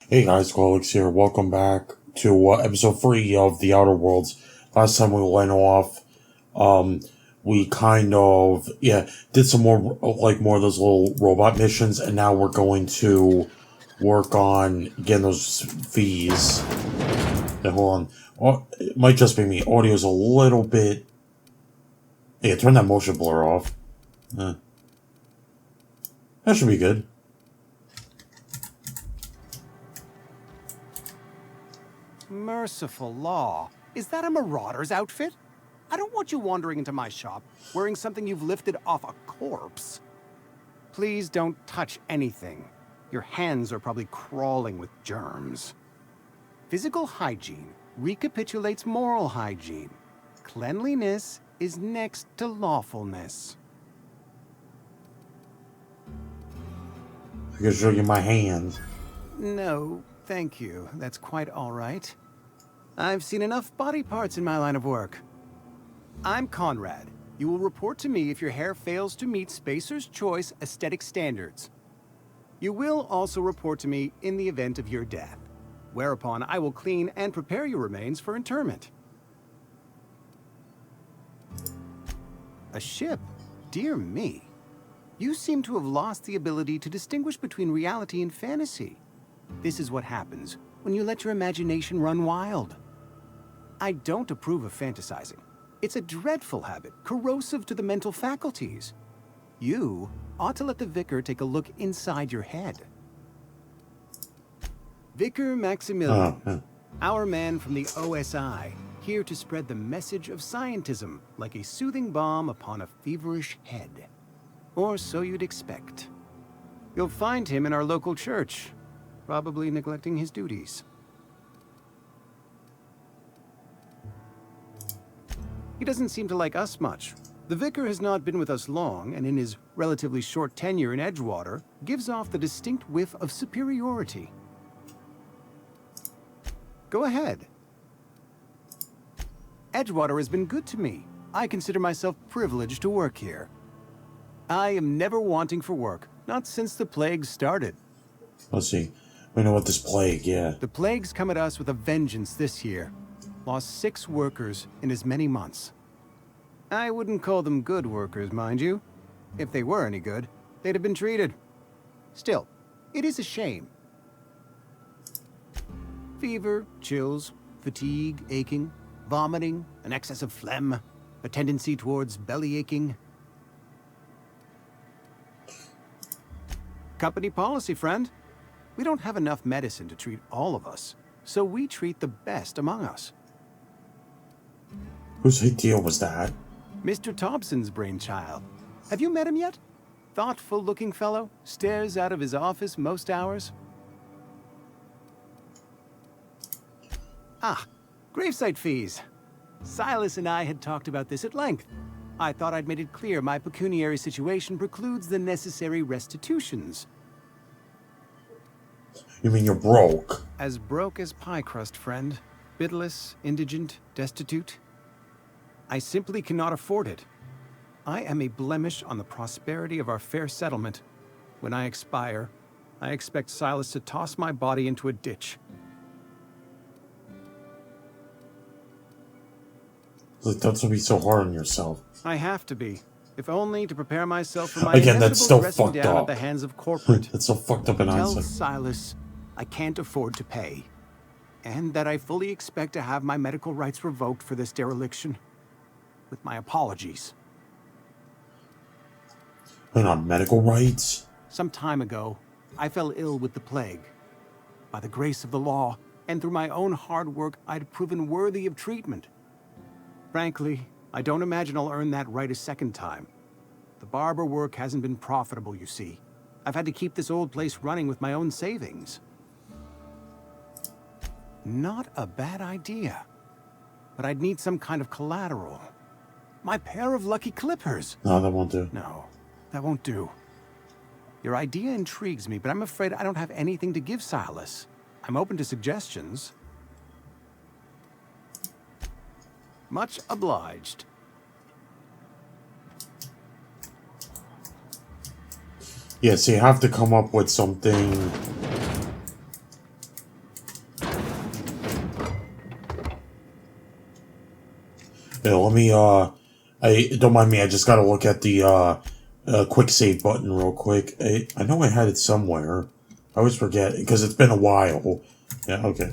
Hey guys, Claylex here. Welcome back to episode 3 of The Outer Worlds. Last time we went off, um, we kind of, did some more, more of those little robot missions, and now we're going to work on getting those fees. Yeah, hold on. It might just be me. Audio's a little bit... Yeah, turn that motion blur off. That should be good. Merciful law. Is that a marauder's outfit? I don't want you wandering into my shop wearing something you've lifted off a corpse. Please don't touch anything. Your hands are probably crawling with germs. Physical hygiene recapitulates moral hygiene. Cleanliness is next to lawfulness. I can show you my hands. No, thank you. That's quite all right. I've seen enough body parts in my line of work. I'm Conrad. You will report to me if your hair fails to meet Spacer's Choice aesthetic standards. You will also report to me in the event of your death, whereupon I will clean and prepare your remains for interment. A ship? Dear me. You seem to have lost the ability to distinguish between reality and fantasy. This is what happens when you let your imagination run wild. I don't approve of fantasizing. It's a dreadful habit, corrosive to the mental faculties. You ought to let the Vicar take a look inside your head. Vicar Maximilian, our man from the OSI, here to spread the message of scientism like a soothing balm upon a feverish head. Or so you'd expect. You'll find him in our local church, probably neglecting his duties. He doesn't seem to like us much. The Vicar has not been with us long, and in his relatively short tenure in Edgewater, gives off the distinct whiff of superiority. Go ahead. Edgewater has been good to me. I consider myself privileged to work here. I am never wanting for work, not since the plague started. Let's see. We know what this plague, yeah. The plague's come at us with a vengeance this year. Lost 6 workers in as many months. I wouldn't call them good workers, mind you. If they were any good, they'd have been treated. Still, it is a shame. Fever, chills, fatigue, aching, vomiting, an excess of phlegm, a tendency towards belly aching. Company policy, friend. We don't have enough medicine to treat all of us, so we treat the best among us. Whose idea was that? Mr. Thompson's brainchild. Have you met him yet? Thoughtful-looking fellow, stares out of his office most hours. Ah, gravesite fees. Silas and I had talked about this at length. I thought I'd made it clear my pecuniary situation precludes the necessary restitutions. You mean you're broke? As broke as pie crust, friend. Bidless, indigent, destitute. I simply cannot afford it. I am a blemish on the prosperity of our fair settlement. When I expire, I expect Silas to toss my body into a ditch. Like, that's to be so hard on yourself. I have to be, if only to prepare myself for my Again, that's still dressing fucked down up. at the hands of corporate. That's so fucked up in Tell hindsight. Silas I can't afford to pay, and that I fully expect to have my medical rights revoked for this dereliction. With my apologies. Hang on, medical rights? Some time ago, I fell ill with the plague. By the grace of the law, and through my own hard work, I'd proven worthy of treatment. Frankly, I don't imagine I'll earn that right a second time. The barber work hasn't been profitable, you see. I've had to keep this old place running with my own savings. Not a bad idea. But I'd need some kind of collateral. My pair of lucky clippers. No, that won't do. No, that won't do. Your idea intrigues me, but I'm afraid I don't have anything to give Silas. I'm open to suggestions. Much obliged. Yeah, so you have to come up with something Yeah, let me, don't mind me, I just gotta look at the, quick save button real quick. I know I had it somewhere. I always forget, because it's been a while. Yeah, okay.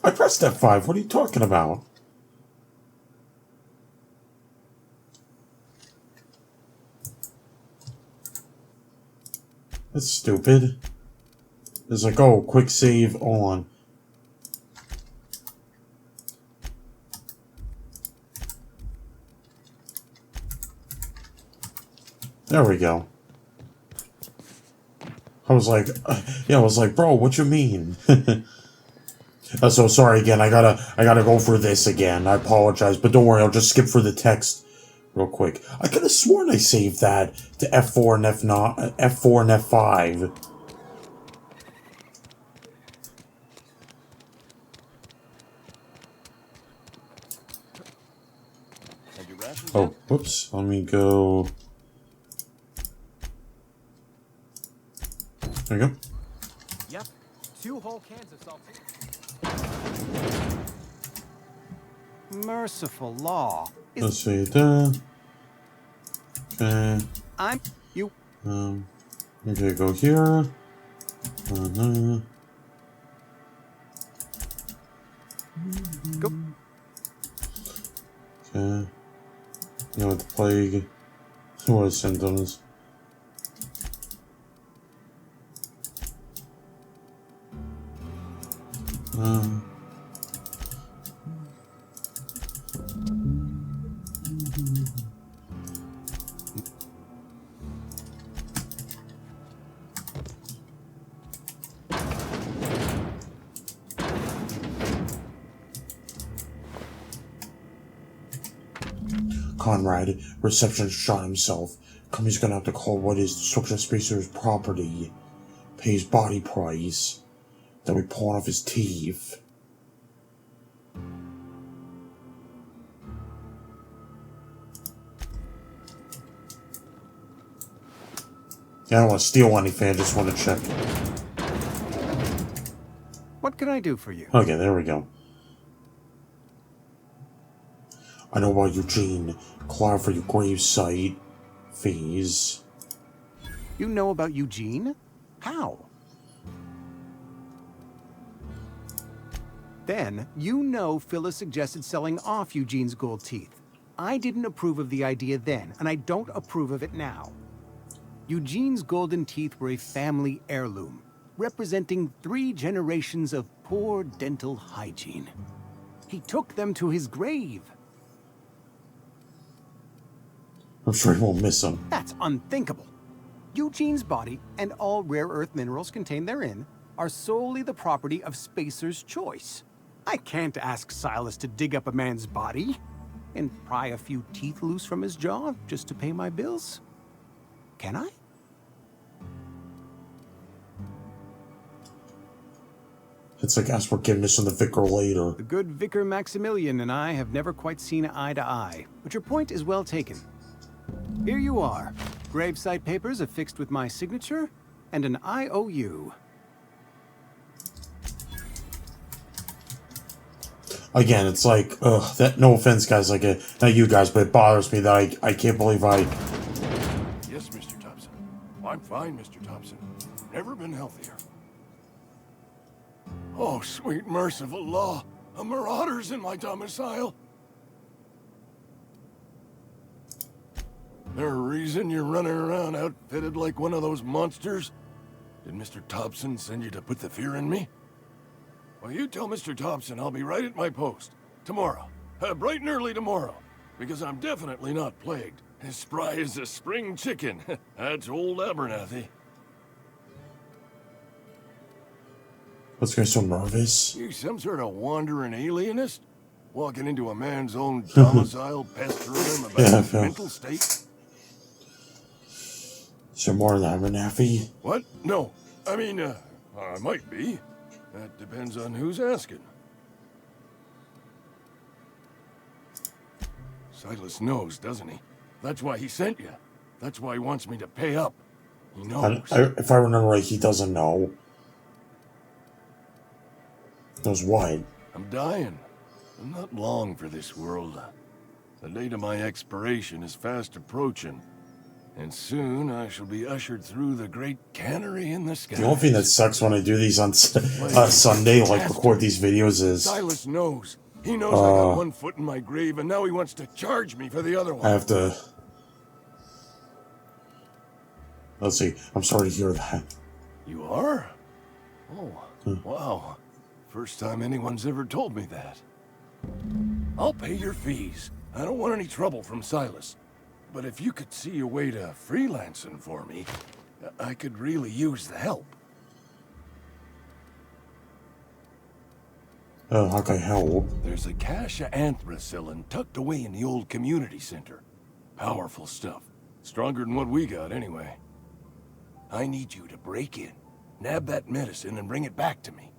I pressed F5, what are you talking about? That's stupid. It's like, oh, quick save on. There we go. I was like, bro, what you mean? So sorry again. I gotta go for this again. I apologize, but don't worry. I'll just skip for the text real quick. I could have sworn I saved that to F4 and F4 and F5. Oh, whoops. Let me go. There you go. Yep, 2 whole cans of saltine. Merciful law. Let's see that. Okay. You. Okay, go here. Go. Okay. You know, the plague. What are symptoms? Conrad, receptionist shot himself. Company's gonna have to call what is Destruction Spacer's property. Pay his body price. Then we pawn off his teeth. Yeah, I don't want to steal anything, I just want to check. What can I do for you? Okay, there we go. I know about Eugene. Cloud for your gravesite. Fees. You know about Eugene? How? Then, you know Phyllis suggested selling off Eugene's gold teeth. I didn't approve of the idea then, and I don't approve of it now. Eugene's golden teeth were a family heirloom, representing 3 generations of poor dental hygiene. He took them to his grave. I'm sure he won't miss them. That's unthinkable. Eugene's body and all rare earth minerals contained therein are solely the property of Spacer's choice. I can't ask Silas to dig up a man's body and pry a few teeth loose from his jaw just to pay my bills. Can I? It's like ask forgiveness from the vicar later. The good Vicar Maximilian and I have never quite seen eye to eye, but your point is well taken. Here you are. Gravesite papers affixed with my signature and an IOU. Again, it's like, ugh, that, no offense, guys, like, not you guys, but it bothers me that I can't believe Yes, Mr. Thompson. I'm fine, Mr. Thompson. Never been healthier. Oh, sweet merciful law. A marauder's in my domicile. There a reason you're running around outfitted like one of those monsters? Did Mr. Thompson send you to put the fear in me? Well, you tell Mr. Thompson I'll be right at my post. Tomorrow. Bright and early tomorrow. Because I'm definitely not plagued. As spry as a spring chicken. That's old Abernathy. This guy's so nervous. You some sort of wandering alienist? Walking into a man's own domicile, pestering him about his mental state? Is there more than Abernathy? What? No. I mean, I might be. That depends on who's asking. Silas knows, doesn't he? That's why he sent you. That's why he wants me to pay up. He knows. If I remember right, he doesn't know. Knows what? I'm dying. I'm not long for this world. The date of my expiration is fast approaching. And soon I shall be ushered through the great cannery in the sky. The only thing that sucks when I do these on Sunday, like record these videos, is Silas knows. He knows I got one foot in my grave, and now he wants to charge me for the other one. I have to. Let's see. I'm sorry to hear that. You are? Oh, wow. First time anyone's ever told me that. I'll pay your fees. I don't want any trouble from Silas. But if you could see a way to freelancing for me, I could really use the help. How can I help? There's a cache of anthracillin tucked away in the old community center. Powerful stuff. Stronger than what we got, anyway. I need you to break in, nab that medicine, and bring it back to me.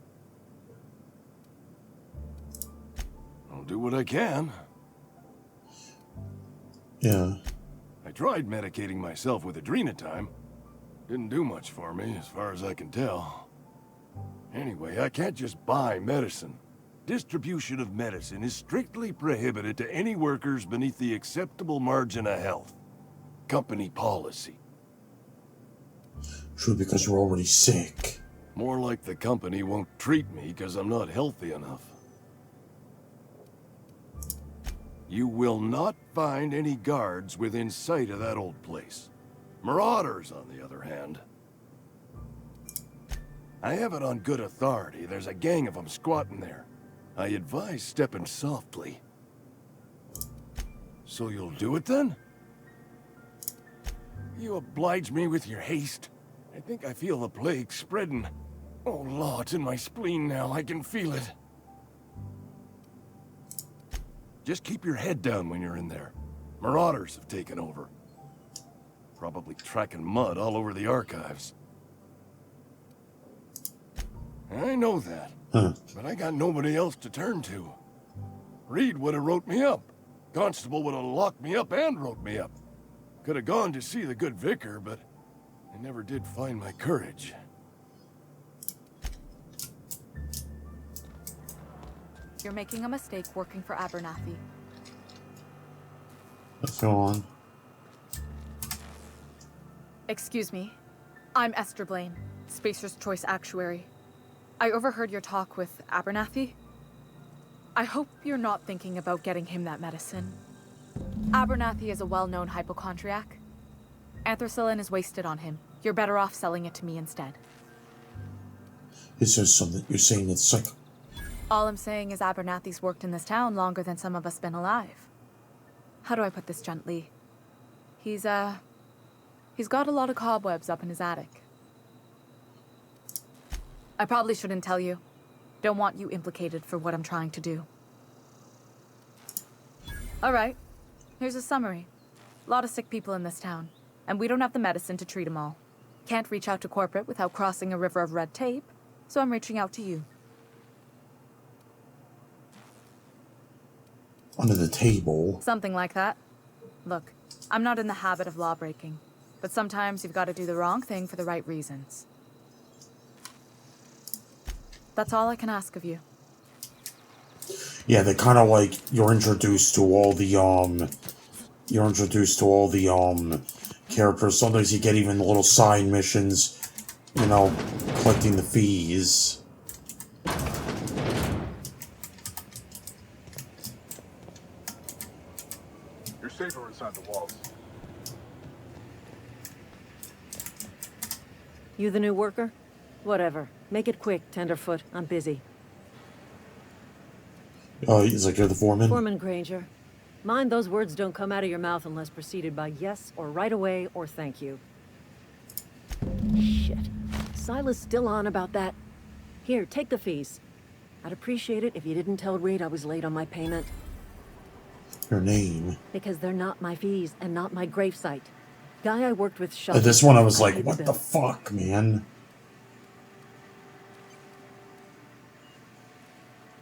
I'll do what I can. Yeah. I tried medicating myself with adrenatime. Didn't do much for me, as far as I can tell. Anyway, I can't just buy medicine. Distribution of medicine is strictly prohibited to any workers beneath the acceptable margin of health. Company policy. True, because you're already sick. More like the company won't treat me because I'm not healthy enough. You will not find any guards within sight of that old place. Marauders, on the other hand. I have it on good authority. There's a gang of them squatting there. I advise stepping softly. So you'll do it then? You oblige me with your haste. I think I feel the plague spreading. Oh, Law, it's in my spleen now. I can feel it. Just keep your head down when you're in there. Marauders have taken over. Probably tracking mud all over the archives. I know that. But I got nobody else to turn to. Reed would have wrote me up. Constable would have locked me up and wrote me up. Could have gone to see the good vicar, but I never did find my courage. You're making a mistake working for Abernathy. Let's go on. Excuse me. I'm Esther Blaine, Spacer's Choice Actuary. I overheard your talk with Abernathy. I hope you're not thinking about getting him that medicine. Abernathy is a well-known hypochondriac. Anthracillin is wasted on him. You're better off selling it to me instead. This is something you're saying it's like. All I'm saying is Abernathy's worked in this town longer than some of us been alive. How do I put this gently? He's got a lot of cobwebs up in his attic. I probably shouldn't tell you. Don't want you implicated for what I'm trying to do. All right, here's a summary. A lot of sick people in this town, and we don't have the medicine to treat them all. Can't reach out to corporate without crossing a river of red tape, so I'm reaching out to you. Under the table. Something like that. Look, I'm not in the habit of law breaking, but sometimes you've got to do the wrong thing for the right reasons. That's all I can ask of you. Yeah, they kind of like you're introduced to all the characters. Sometimes you get even little side missions, you know, collecting the fees. You're safer inside the walls. You the new worker? Whatever. Make it quick, Tenderfoot. I'm busy. He's like, you're the foreman? Foreman Granger. Mind those words don't come out of your mouth unless preceded by yes, or right away, or thank you. Shit. Silas still on about that. Here, take the fees. I'd appreciate it if you didn't tell Reed I was late on my payment. Your name? Because they're not my fees, and not my gravesite. Guy I worked with shot... This one I was like, what the fuck, man?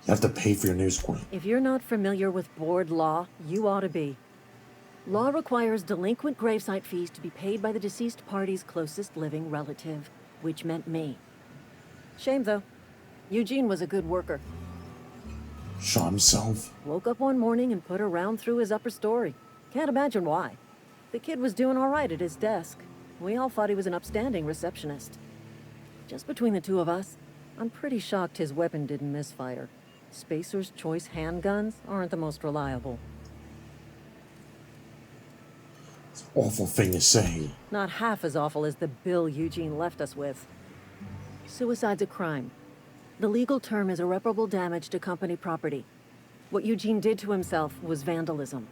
You have to pay for your news queen. If you're not familiar with board law, you ought to be. Law requires delinquent gravesite fees to be paid by the deceased party's closest living relative, which meant me. Shame, though. Eugene was a good worker. Shot himself. Woke up one morning and put a round through his upper story. Can't imagine why. The kid was doing all right at his desk. We all thought he was an upstanding receptionist. Just between the two of us, I'm pretty shocked his weapon didn't misfire. Spacer's Choice handguns aren't the most reliable. Awful thing to say. Not half as awful as the bill Eugene left us with. Suicide's a crime. The legal term is irreparable damage to company property. What Eugene did to himself was vandalism.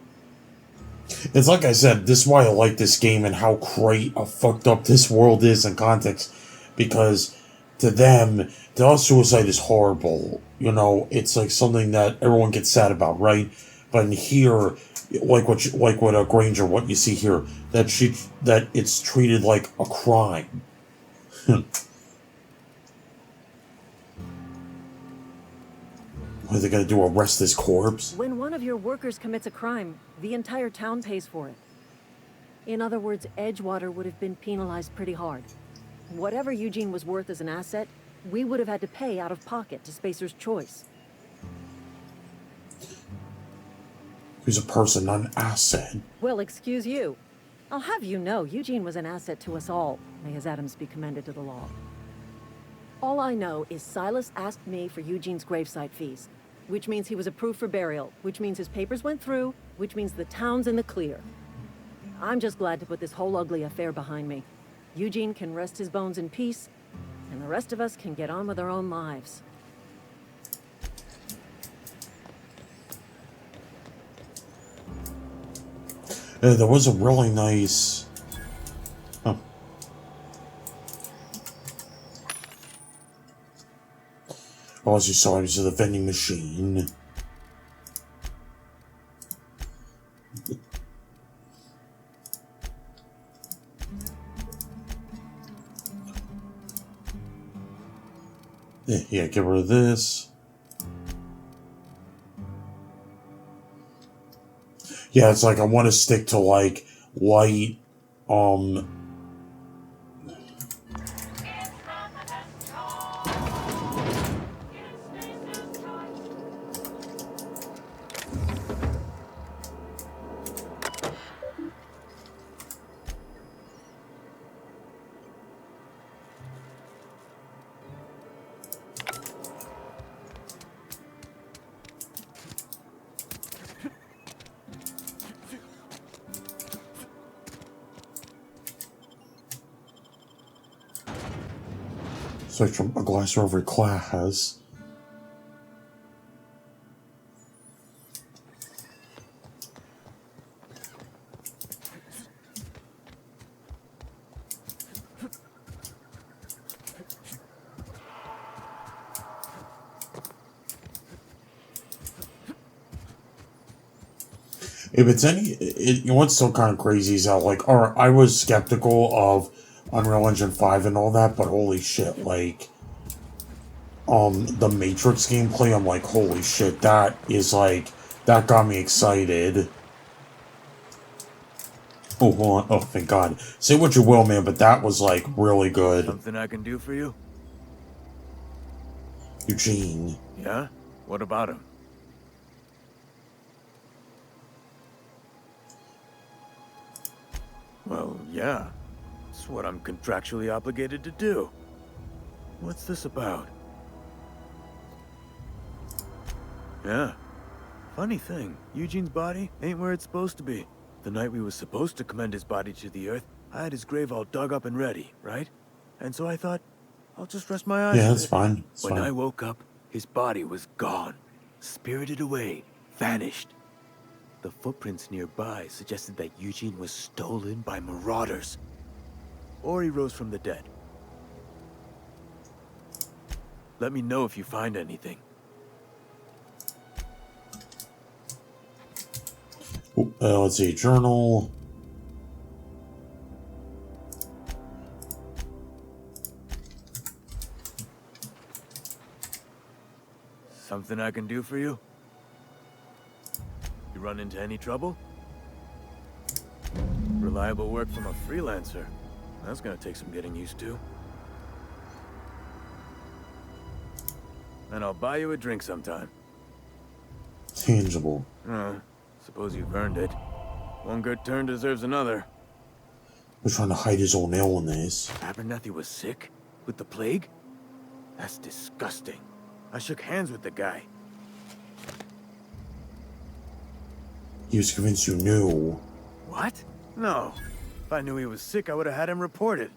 It's like I said, this is why I like this game and how great a fucked up this world is in context. Because to them, to us, suicide is horrible. You know, it's like something that everyone gets sad about, right? But in here, like what Granger, what you see here, that it's treated like a crime. What are they gonna do? Arrest this corpse? When one of your workers commits a crime, the entire town pays for it. In other words, Edgewater would have been penalized pretty hard. Whatever Eugene was worth as an asset, we would have had to pay out of pocket to Spacer's Choice. He's a person, not an asset. Well, excuse you. I'll have you know, Eugene was an asset to us all. May his atoms be commended to the law. All I know is Silas asked me for Eugene's gravesite fees, which means he was approved for burial, which means his papers went through, which means the town's in the clear. I'm just glad to put this whole ugly affair behind me. Eugene can rest his bones in peace, and the rest of us can get on with our own lives. There was a really nice... Oh. Oh, as you saw, into the vending machine. Yeah, get rid of this. Yeah, it's like I want to stick to like light, switch from a glass over class. If it's you know what's so kind of crazy is how like, I was skeptical of Unreal Engine 5 and all that, but holy shit, like, the Matrix gameplay, I'm like, holy shit, that is like, that got me excited. Oh, hold on. Oh, thank God. Say what you will, man, but that was like really good. Something I can do for you? Eugene. Yeah? What about him? Well, yeah. It's what I'm contractually obligated to do. What's this about? Yeah. Funny thing, Eugene's body ain't where it's supposed to be. The night we was supposed to commend his body to the earth, I had his grave all dug up and ready, right? And so I thought, I'll just rest my eyes. Yeah, that's fine. When I woke up, his body was gone. Spirited away. Vanished. The footprints nearby suggested that Eugene was stolen by marauders. Or he rose from the dead. Let me know if you find anything. Let's see, journal. Something I can do for you? You run into any trouble? reliable work from a freelancer. That's gonna take some getting used to. And I'll buy you a drink sometime. Tangible. Suppose you've earned it. One good turn deserves another. We're trying to hide his own illness. Abernathy was sick? With the plague? That's disgusting. I shook hands with the guy. He was convinced you knew. What? No. If I knew he was sick, I would have had him reported.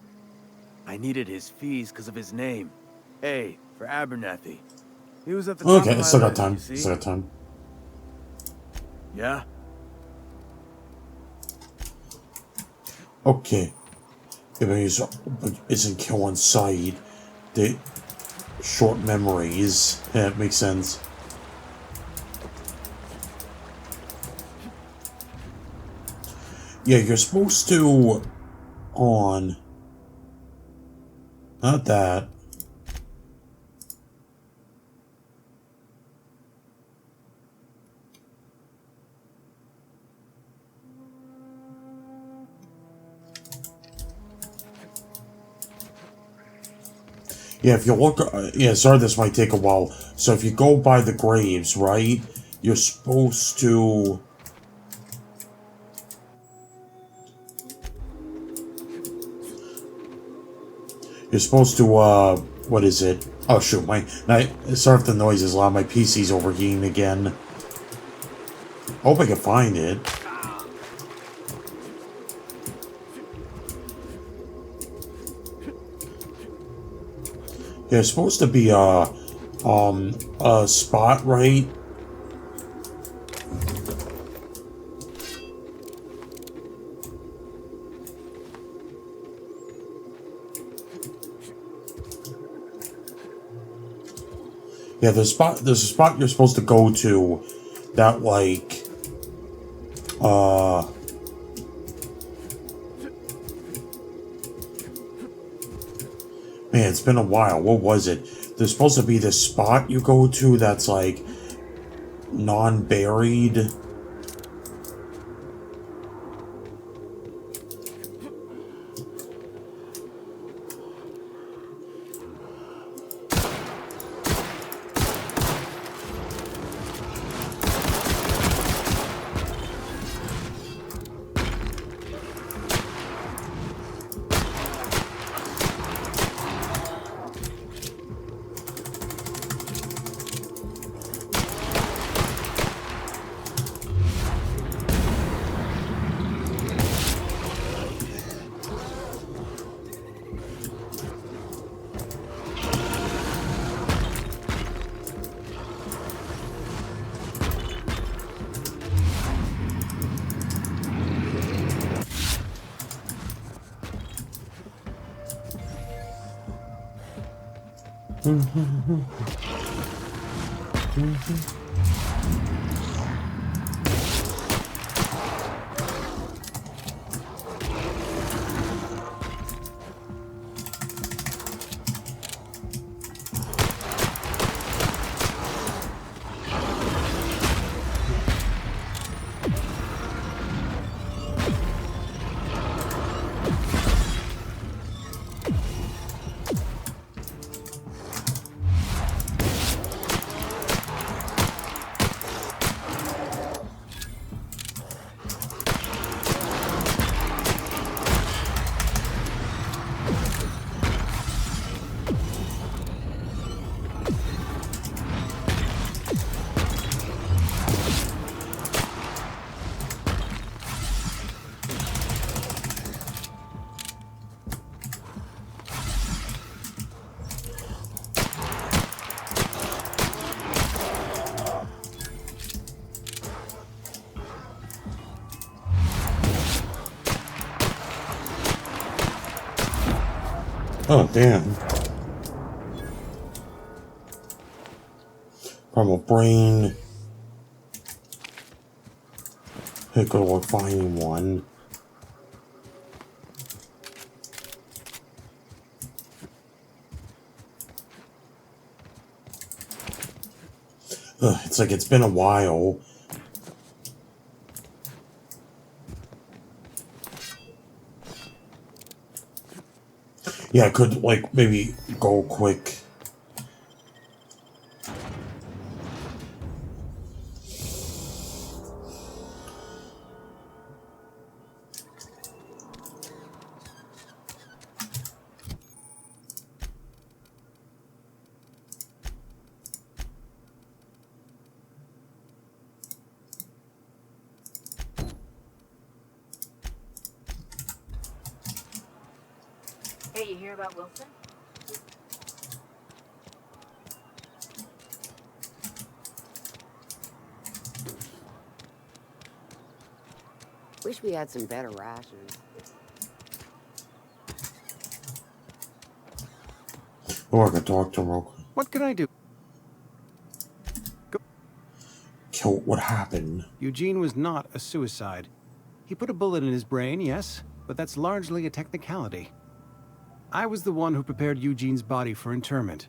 I needed his fees because of his name. A for Abernathy. He was at the top Okay, of my still got list, time. you see? Still got time. Yeah? Okay. If he's isn't killing sight, the short memories. Yeah, it makes sense. Yeah, you're supposed to not that. Yeah, if you look, yeah, sorry, this might take a while. So if you go by the graves, right, you're supposed to... You're supposed to, what is it? Oh, shoot, sorry if the noise is loud, my PC's overheating again. I hope I can find it. There's supposed to be a spot, right? Yeah, there's a spot you're supposed to go to that, like, man, it's been a while. What was it? There's supposed to be this spot you go to that's, like, non-buried. Oh, damn. From a brain. Hey, good luck finding one. Ugh, it's like it's been a while. Yeah, I could, like, maybe go quick. Hey, you hear about Wilson? Wish we had some better rations. Oh, I could talk to him real quick. What can I do? Kill what happened. Eugene was not a suicide. He put a bullet in his brain, yes, but that's largely a technicality. I was the one who prepared Eugene's body for interment.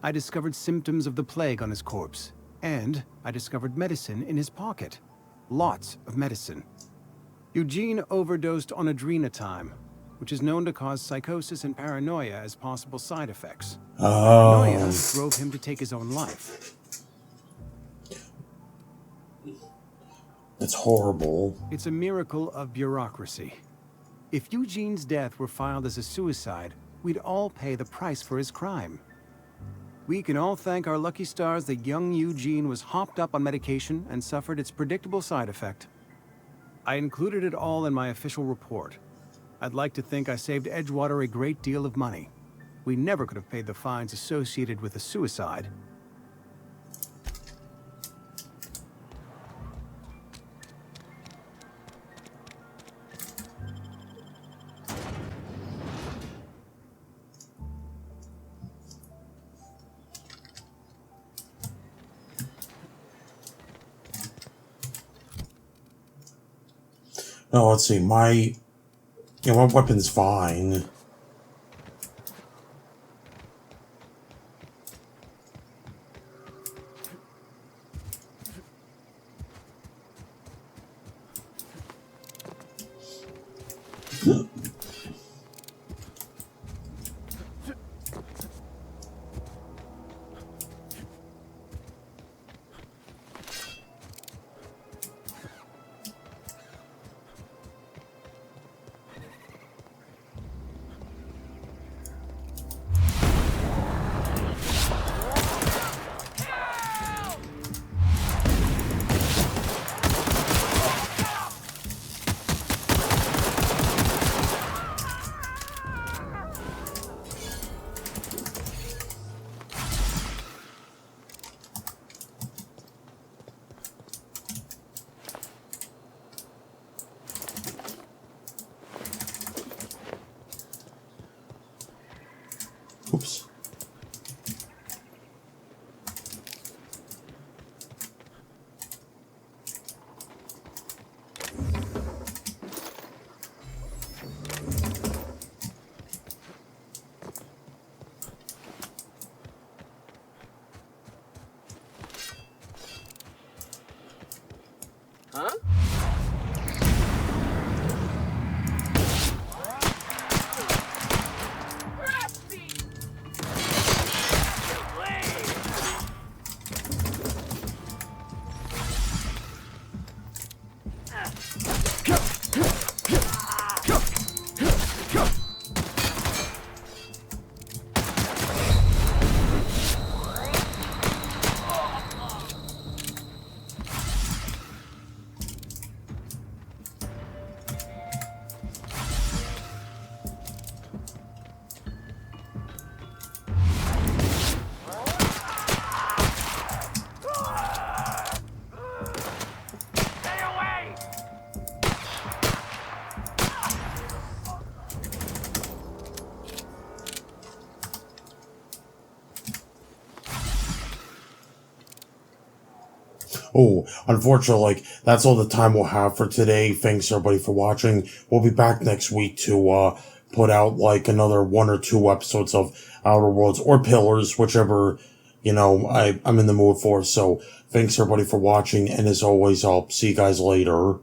I discovered symptoms of the plague on his corpse, and I discovered medicine in his pocket. Lots of medicine. Eugene overdosed on adrenatime, which is known to cause psychosis and paranoia as possible side effects. Paranoia drove him to take his own life. It's horrible. It's a miracle of bureaucracy. If Eugene's death were filed as a suicide, we'd all pay the price for his crime. We can all thank our lucky stars that young Eugene was hopped up on medication and suffered its predictable side effect. I included it all in my official report. I'd like to think I saved Edgewater a great deal of money. We never could have paid the fines associated with a suicide. No, let's see. My weapon's fine. Oops. Huh? Oh, unfortunately, like, that's all the time we'll have for today. Thanks, everybody, for watching. We'll be back next week to, put out, like, another 1 or 2 episodes of Outer Worlds or Pillars, whichever, I'm in the mood for. So, thanks, everybody, for watching, and as always, I'll see you guys later.